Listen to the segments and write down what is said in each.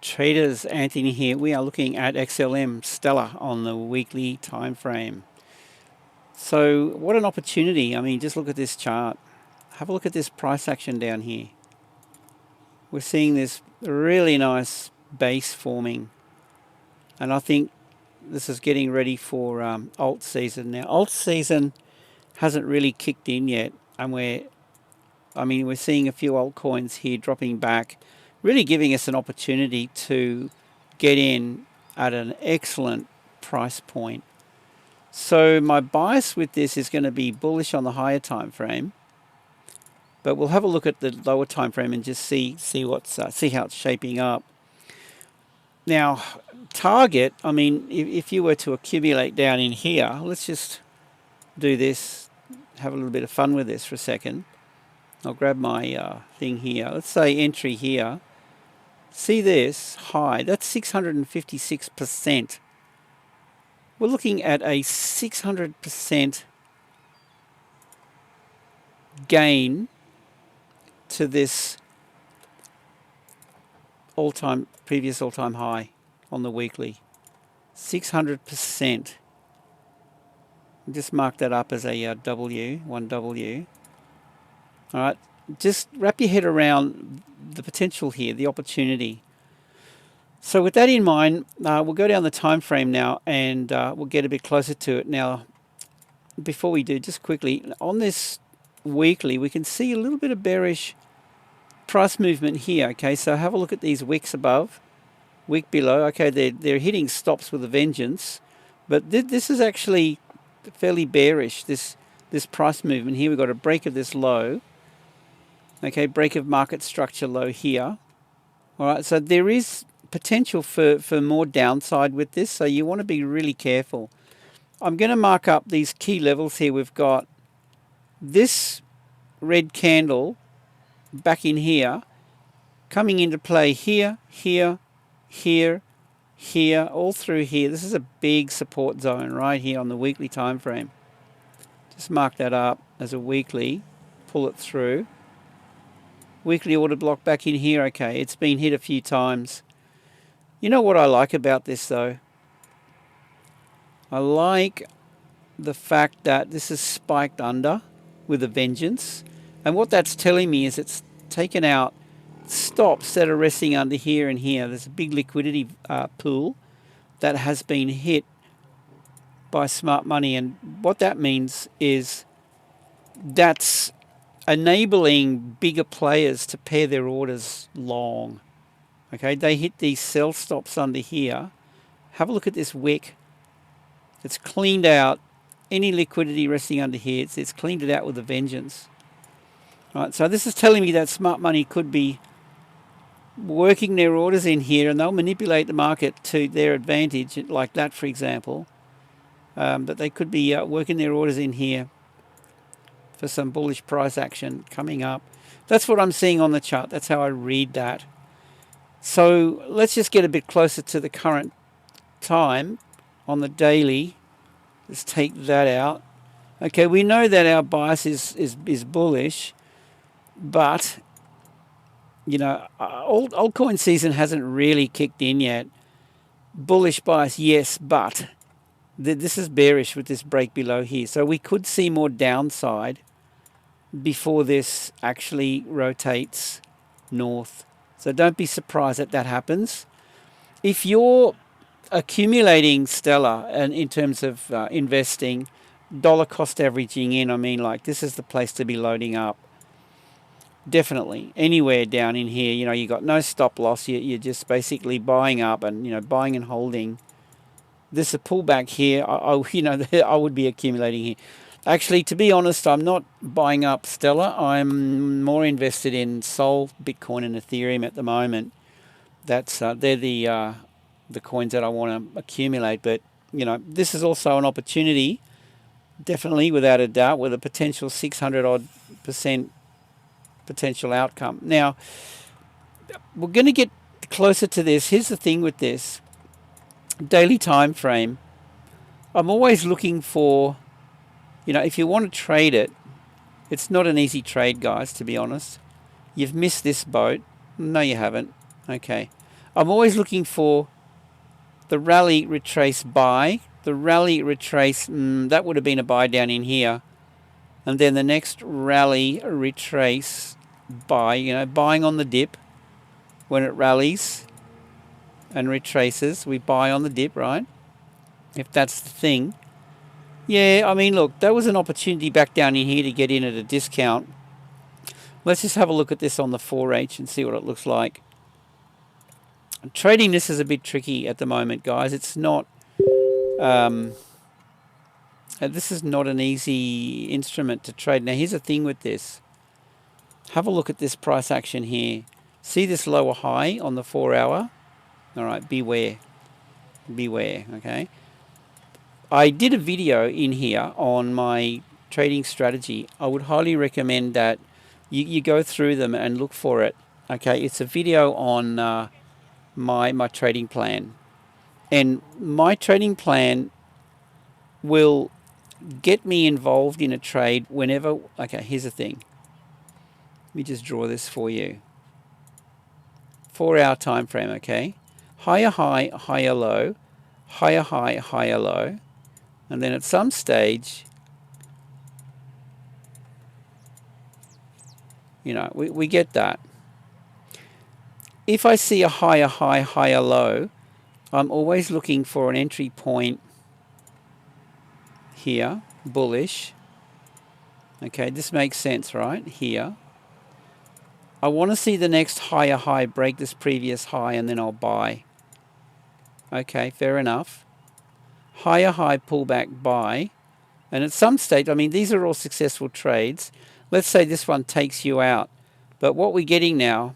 Traders, Anthony here. We are looking at XLM Stellar on the weekly time frame. So what an opportunity. I mean, just look at this chart. Have a look at this price action down here. We're seeing this really nice base forming. And I think this is getting ready for alt season. Now, alt season hasn't really kicked in yet. And we're seeing a few altcoins here dropping back, really giving us an opportunity to get in at an excellent price point. So my bias with this is going to be bullish on the higher time frame, but we'll have a look at the lower time frame and just see how it's shaping up. Now, target, I mean, if you were to accumulate down in here, let's just do this, have a little bit of fun with this for a second. I'll grab my thing here. Let's say entry here. See this high, that's 656%. We're looking at a 600% gain to this previous all-time high on the weekly. 600%. Just mark that up as a W, 1W. All right, just wrap your head around the potential here, the opportunity. So with that in mind, we'll go down the time frame now and we'll get a bit closer to it. Now, before we do, just quickly, on this weekly, we can see a little bit of bearish price movement here. Okay, so have a look at these wicks above, wick below. Okay, they're hitting stops with a vengeance, but this is actually fairly bearish, this price movement here. We've got a break of this low. Okay, break of market structure low here. All right, so there is potential for more downside with this, so you want to be really careful. I'm going to mark up these key levels here. We've got this red candle back in here, coming into play here, here, here, here, all through here. This is a big support zone right here on the weekly time frame. Just mark that up as a weekly, pull it through. Weekly order block back in here. Okay, it's been hit a few times. You know what I like about this though? I like the fact that this is spiked under with a vengeance. And what that's telling me is it's taken out stops that are resting under here and here. There's a big liquidity pool that has been hit by smart money. And what that means is that's enabling bigger players to pair their orders long. Okay, they hit these sell stops under here. Have a look at this wick. It's cleaned out any liquidity resting under here. It's cleaned it out with a vengeance. All right, so this is telling me that smart money could be working their orders in here, and they'll manipulate the market to their advantage, like that, for example. But they could be working their orders in here for some bullish price action coming up. That's what I'm seeing on the chart. That's how I read that. So let's just get a bit closer to the current time on the daily. Let's take that out. Okay, we know that our bias is bullish, but you know, altcoin season hasn't really kicked in yet. Bullish bias, yes, but this is bearish with this break below here. So we could see more downside before this actually rotates north. So don't be surprised that happens. If you're accumulating Stellar and in terms of investing, dollar cost averaging in, I mean, like, this is the place to be loading up. Definitely anywhere down in here, you know, you got no stop loss. You're just basically buying up and, you know, buying and holding. This is a pullback here. I would be accumulating here. Actually, to be honest, I'm not buying up Stellar. I'm more invested in Sol, Bitcoin, and Ethereum at the moment. That's they're the coins that I want to accumulate. But you know, this is also an opportunity, definitely, without a doubt, with a potential 600% potential outcome. Now, we're going to get closer to this. Here's the thing with this daily time frame. I'm always looking for, you know, if you want to trade it, it's not an easy trade, guys, to be honest. You've missed this boat. No, you haven't. Okay. I'm always looking for the rally retrace buy, the rally retrace, that would have been a buy down in here, and then the next rally retrace buy, you know, buying on the dip when it rallies and retraces, we buy on the dip, right? If that's the thing. Yeah, I mean, look, that was an opportunity back down in here to get in at a discount. Let's just have a look at this on the 4H and see what it looks like. Trading this is a bit tricky at the moment, guys. It's not... this is not an easy instrument to trade. Now, here's the thing with this. Have a look at this price action here. See this lower high on the 4 hour? All right, beware. Beware, okay? I did a video in here on my trading strategy. I would highly recommend that you go through them and look for it. Okay, it's a video on my trading plan. And my trading plan will get me involved in a trade whenever... Okay, here's the thing. Let me just draw this for you. 4 hour time frame, okay? Higher high, higher low, higher high, higher low. And then at some stage, you know, we get that. If I see a higher high, higher low, I'm always looking for an entry point here, bullish. Okay, this makes sense, right? Here. I want to see the next higher high break this previous high and then I'll buy. Okay, fair enough. Higher high pullback buy. And at some stage, I mean, these are all successful trades. Let's say this one takes you out. But what we're getting now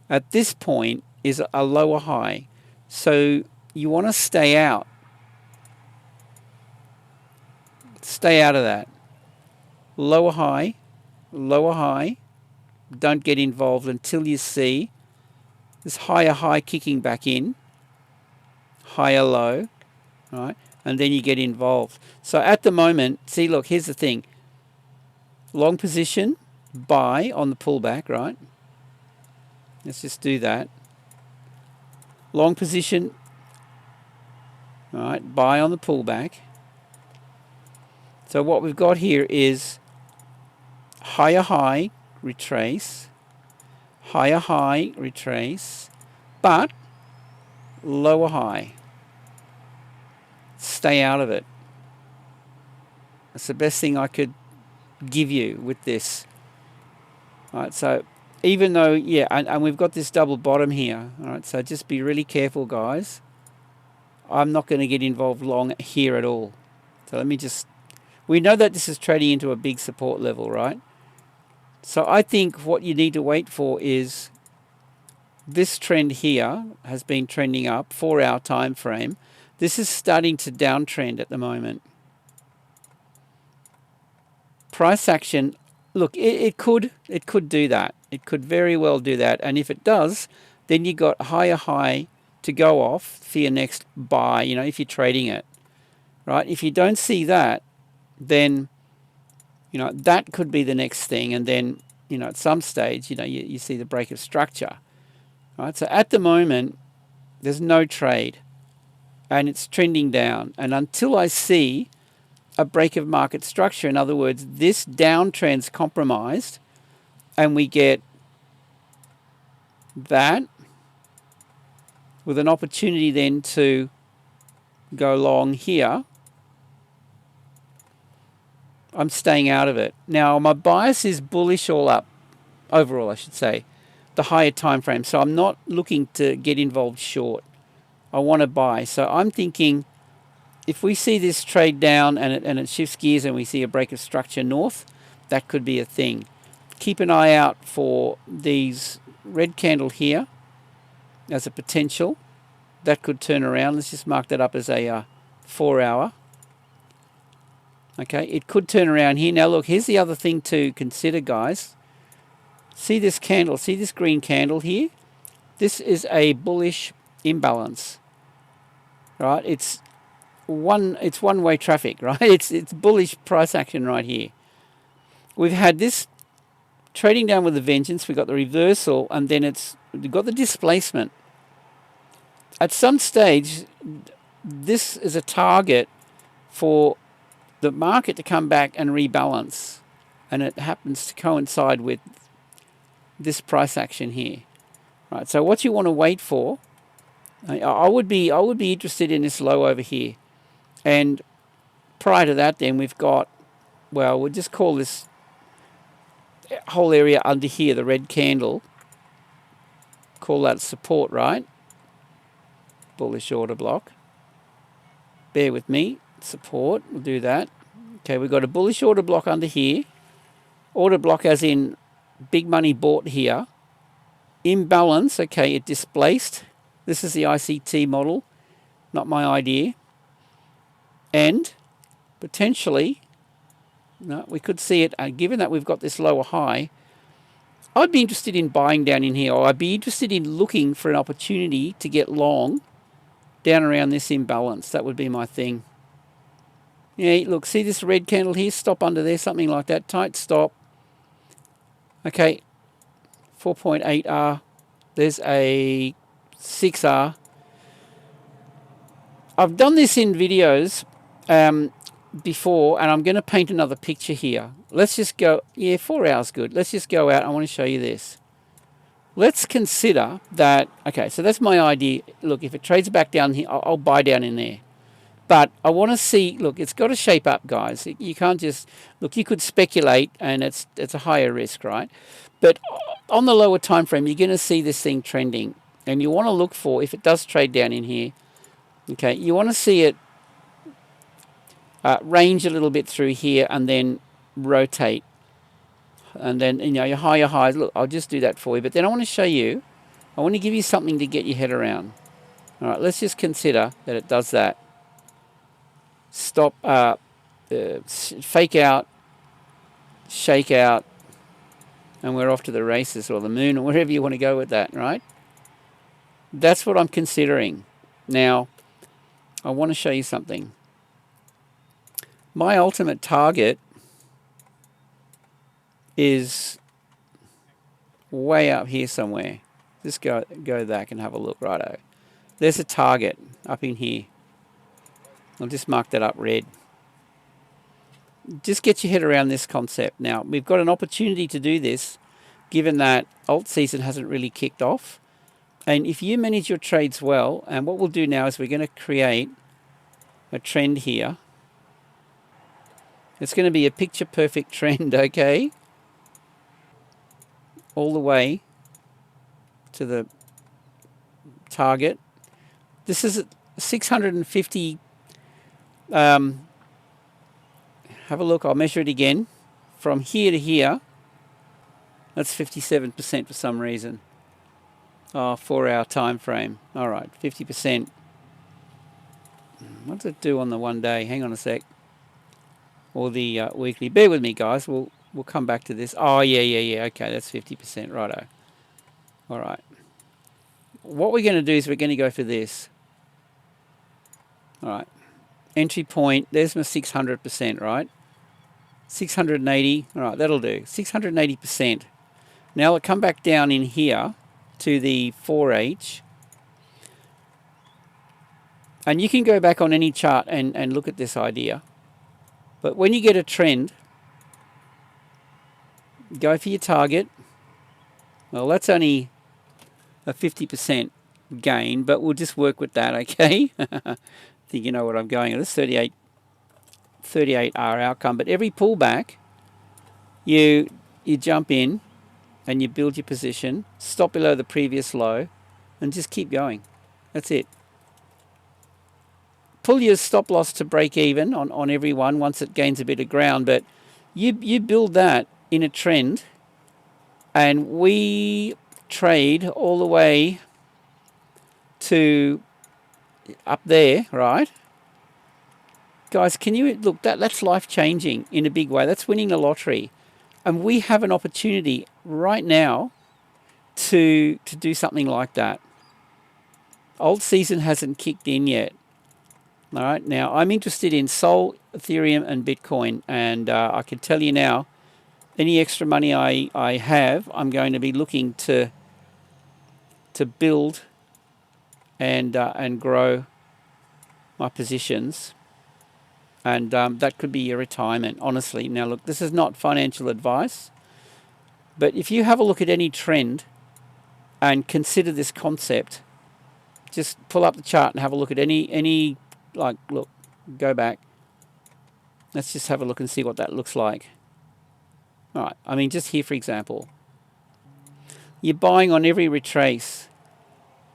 at this point is a lower high. So you want to stay out. Stay out of that. Lower high, lower high. Don't get involved until you see this higher high kicking back in. Higher low. Right? And then you get involved. So at the moment, see, look, here's the thing. Long position, buy on the pullback, right? Let's just do that. Long position, all right, buy on the pullback. So what we've got here is higher high, retrace, higher high, retrace, but lower high. Stay out of it. That's the best thing I could give you with this. All right, so even though, yeah, and we've got this double bottom here. All right, so just be really careful, guys. I'm not going to get involved long here at all. So let me just... We know that this is trading into a big support level, right? So I think what you need to wait for is this trend here has been trending up, 4 hour time frame. This is starting to downtrend at the moment. Price action, look, it could do that. It could very well do that. And if it does, then you got higher high to go off for your next buy, you know, if you're trading it. Right? If you don't see that, then, you know, that could be the next thing. And then, you know, at some stage, you know, you see the break of structure. Right? So at the moment, there's no trade. And it's trending down. And until I see a break of market structure, in other words, this downtrend's compromised, and we get that with an opportunity then to go long here, I'm staying out of it. Now, my bias is bullish all up, overall, I should say, the higher time frame. So I'm not looking to get involved short. I want to buy. So I'm thinking if we see this trade down and it shifts gears and we see a break of structure north, that could be a thing. Keep an eye out for these red candle here as a potential. That could turn around. Let's just mark that up as a 4 hour. Okay, it could turn around here. Now look, here's the other thing to consider, guys. See this candle, see this green candle here? This is a bullish imbalance. Right? It's one-way traffic, right? It's bullish price action right here. We've had this trading down with a vengeance. We've got the reversal, and then we've got the displacement. at some stage, this is a target for the market to come back and rebalance, and it happens to coincide with this price action here, right? So what you want to wait for, I would be interested in this low over here, and prior to that, then we've got, well, we'll just call this whole area under here the red candle. Call that support, right? Bullish order block. Bear with me. Support. We'll do that. Okay, we've got a bullish order block under here. Order block as in big money bought here. Imbalance. Okay, it displaced. This is the ICT model, not my idea. And potentially, no, we could see it. Given that we've got this lower high, I'd be interested in buying down in here, or I'd be interested in looking for an opportunity to get long down around this imbalance. That would be my thing. Yeah, look, see this red candle here? Stop under there, something like that. Tight stop. Okay, 4.8R. There's a 6R. I've done this in videos before, and I'm going to paint another picture here. Let's just go, yeah, 4 hours good. Let's just go out. I want to show you this. Let's consider that, okay, so that's my idea. Look, if it trades back down here, I'll buy down in there. But I want to see, look, it's got to shape up, guys. You can't just, look, you could speculate, and it's a higher risk, right? But on the lower time frame, you're going to see this thing trending. And you want to look for, if it does trade down in here, okay, you want to see it range a little bit through here and then rotate. And then, you know, your higher highs, look, I'll just do that for you. But then I want to show you, I want to give you something to get your head around. All right, let's just consider that it does that. Stop, fake out, shake out, and we're off to the races, or the moon, or wherever you want to go with that, right? That's what I'm considering. Now, I want to show you something. My ultimate target is way up here somewhere. Just go back and have a look, righto. There's a target up in here. I'll just mark that up red. Just get your head around this concept. Now, we've got an opportunity to do this, given that alt season hasn't really kicked off. And if you manage your trades well, and what we'll do now is we're going to create a trend here. It's going to be a picture-perfect trend, okay? All the way to the target. This is 650. Have a look. I'll measure it again. From here to here, that's 57% for some reason. Oh, 4 hour time frame. All right, 50%. What does it do on the 1 day? Hang on a sec. Or the weekly. Bear with me, guys. We'll come back to this. Oh, yeah. Okay, that's 50%. Righto. All right. What we're going to do is we're going to go for this. All right. Entry point. There's my 600%, right? 680. All right, that'll do. 680%. Now I'll come back down in here to the 4H. And you can go back on any chart and look at this idea. But when you get a trend, go for your target. Well, that's only a 50% gain, but we'll just work with that, okay? I think you know what I'm going at. This 38R outcome. But every pullback, you jump in and you build your position, stop below the previous low, and just keep going. That's it. Pull your stop loss to break even on every one once it gains a bit of ground, but you build that in a trend, and we trade all the way to up there, right? Guys, can you look, that's life-changing in a big way. That's winning the lottery. And we have an opportunity right now to do something like that. Old season hasn't kicked in yet. All right, now I'm interested in Sol, Ethereum, and Bitcoin, and I can tell you now, any extra money I have, I'm going to be looking to build and grow my positions. And that could be your retirement, honestly. Now, look, this is not financial advice, but if you have a look at any trend and consider this concept, just pull up the chart and have a look at any like, look, go back. Let's just have a look and see what that looks like. All right, I mean, just here, for example, you're buying on every retrace.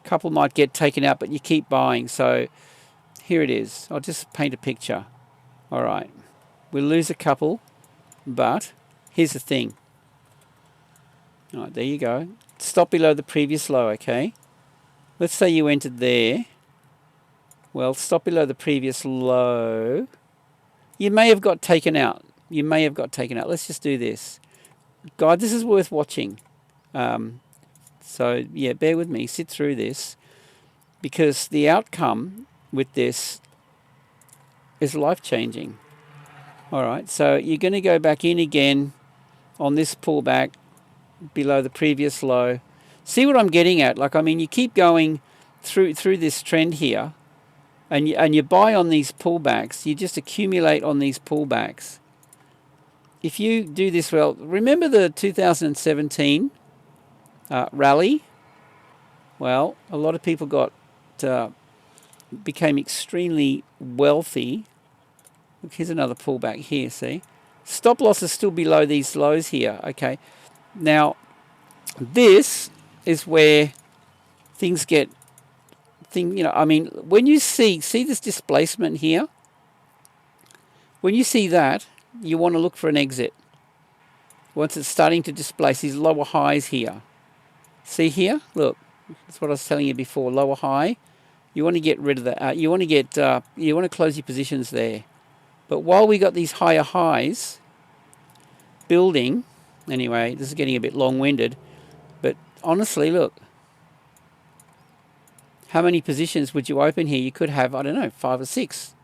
A couple might get taken out, but you keep buying. So here it is. I'll just paint a picture. All right, we'll lose a couple, but here's the thing. All right, there you go. Stop below the previous low, okay? Let's say you entered there. Well, stop below the previous low. You may have got taken out. You may have got taken out. Let's just do this. God, this is worth watching. So, yeah, bear with me. Sit through this. Because the outcome with this is life-changing. All right, so you're going to go back in again on this pullback below the previous low. See what I'm getting at? Like, I mean, you keep going through this trend here, and you buy on these pullbacks. You just accumulate on these pullbacks. If you do this well, remember the 2017 rally? Well, a lot of people became extremely wealthy. Look, here's another pullback here, see? Stop loss is still below these lows here, okay? Now, this is where things get, I mean, when you see this displacement here, when you see that, you want to look for an exit. Once it's starting to displace these lower highs here. See here? Look, that's what I was telling you before, lower high. You want to get rid of that. You want to close your positions there. But while we got these higher highs building, anyway, this is getting a bit long-winded, but honestly, look, how many positions would you open here? You could have, I don't know, 5 or 6.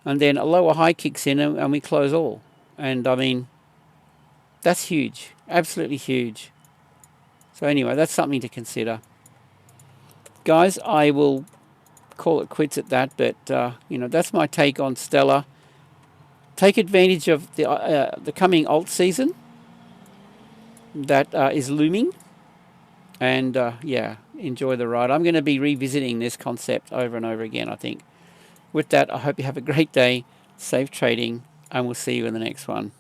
And then a lower high kicks in and we close all. And I mean, that's huge, absolutely huge. So anyway, that's something to consider. Guys, I will call it quits at that, but that's my take on Stellar. Take advantage of the coming alt season that is looming, and enjoy the ride. I'm going to be revisiting this concept over and over again, I think. With that, I hope you have a great day, safe trading, and we'll see you in the next one.